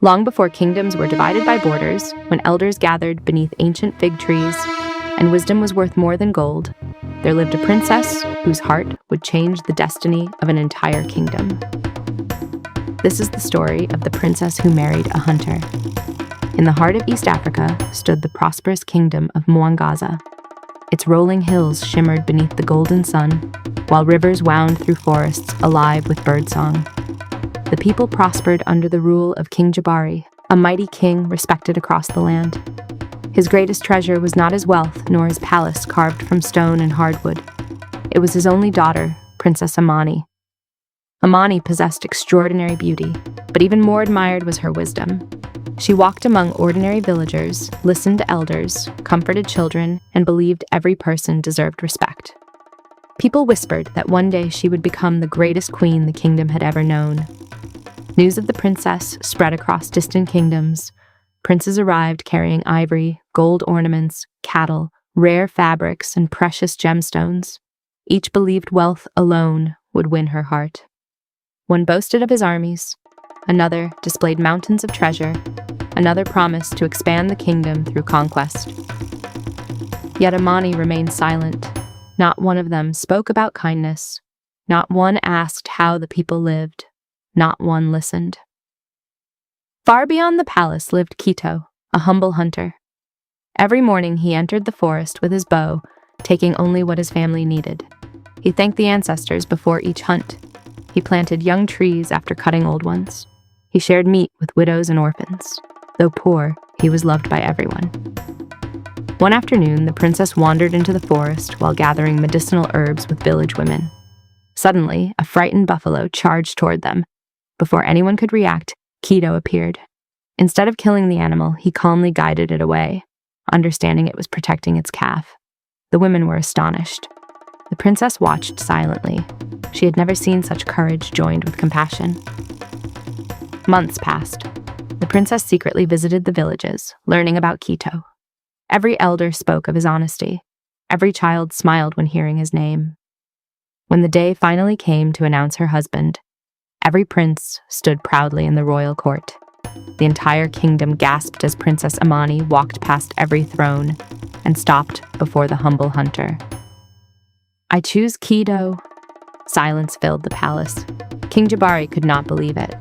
Long before kingdoms were divided by borders, when elders gathered beneath ancient fig trees, and wisdom was worth more than gold, there lived a princess whose heart would change the destiny of an entire kingdom. This is the story of the princess who married a hunter. In the heart of East Africa stood the prosperous kingdom of Mwangaza. Its rolling hills shimmered beneath the golden sun, while rivers wound through forests alive with birdsong. The people prospered under the rule of King Jabari, a mighty king respected across the land. His greatest treasure was not his wealth nor his palace carved from stone and hardwood. It was his only daughter, Princess Amani. Amani possessed extraordinary beauty, but even more admired was her wisdom. She walked among ordinary villagers, listened to elders, comforted children, and believed every person deserved respect. People whispered that one day she would become the greatest queen the kingdom had ever known. News of the princess spread across distant kingdoms. Princes arrived carrying ivory, gold ornaments, cattle, rare fabrics, and precious gemstones. Each believed wealth alone would win her heart. One boasted of his armies, another displayed mountains of treasure, another promised to expand the kingdom through conquest. Yet Amani remained silent. Not one of them spoke about kindness. Not one asked how the people lived. Not one listened. Far beyond the palace lived Kito, a humble hunter. Every morning he entered the forest with his bow, taking only what his family needed. He thanked the ancestors before each hunt. He planted young trees after cutting old ones. He shared meat with widows and orphans. Though poor, he was loved by everyone. One afternoon, the princess wandered into the forest while gathering medicinal herbs with village women. Suddenly, a frightened buffalo charged toward them. Before anyone could react, Kito appeared. Instead of killing the animal, he calmly guided it away, understanding it was protecting its calf. The women were astonished. The princess watched silently. She had never seen such courage joined with compassion. Months passed. The princess secretly visited the villages, learning about Kito. Every elder spoke of his honesty. Every child smiled when hearing his name. When the day finally came to announce her husband, every prince stood proudly in the royal court. The entire kingdom gasped as Princess Amani walked past every throne and stopped before the humble hunter. "I choose Kito." Silence filled the palace. King Jabari could not believe it.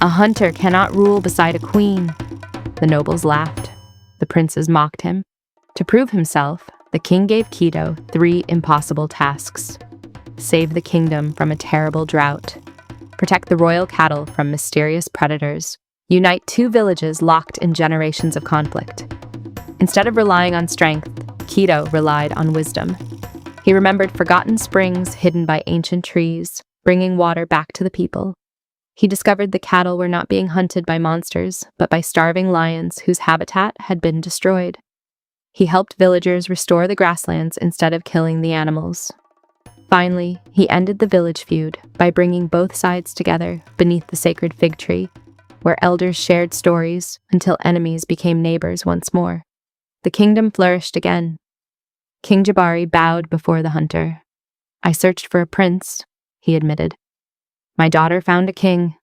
"A hunter cannot rule beside a queen." The nobles laughed. The princes mocked him. To prove himself, the king gave Kito 3 impossible tasks. Save the kingdom from a terrible drought. Protect the royal cattle from mysterious predators. Unite 2 villages locked in generations of conflict. Instead of relying on strength, Kito relied on wisdom. He remembered forgotten springs hidden by ancient trees, bringing water back to the people. He discovered the cattle were not being hunted by monsters, but by starving lions whose habitat had been destroyed. He helped villagers restore the grasslands instead of killing the animals. Finally, he ended the village feud by bringing both sides together beneath the sacred fig tree, where elders shared stories until enemies became neighbors once more. The kingdom flourished again. King Jabari bowed before the hunter. "I searched for a prince," he admitted. "My daughter found a king."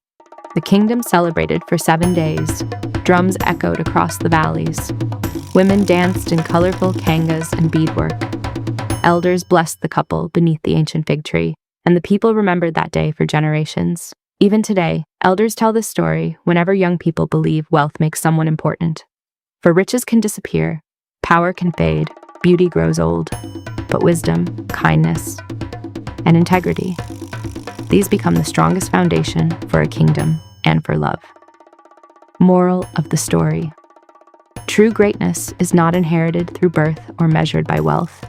The kingdom celebrated for 7 days. Drums echoed across the valleys. Women danced in colorful kangas and beadwork. Elders blessed the couple beneath the ancient fig tree, and the people remembered that day for generations. Even today, elders tell this story whenever young people believe wealth makes someone important. For riches can disappear, power can fade, beauty grows old, but wisdom, kindness, and integrity, these become the strongest foundation for a kingdom and for love. Moral of the story: true greatness is not inherited through birth or measured by wealth.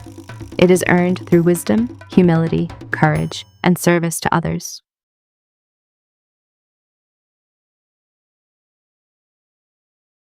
It is earned through wisdom, humility, courage, and service to others.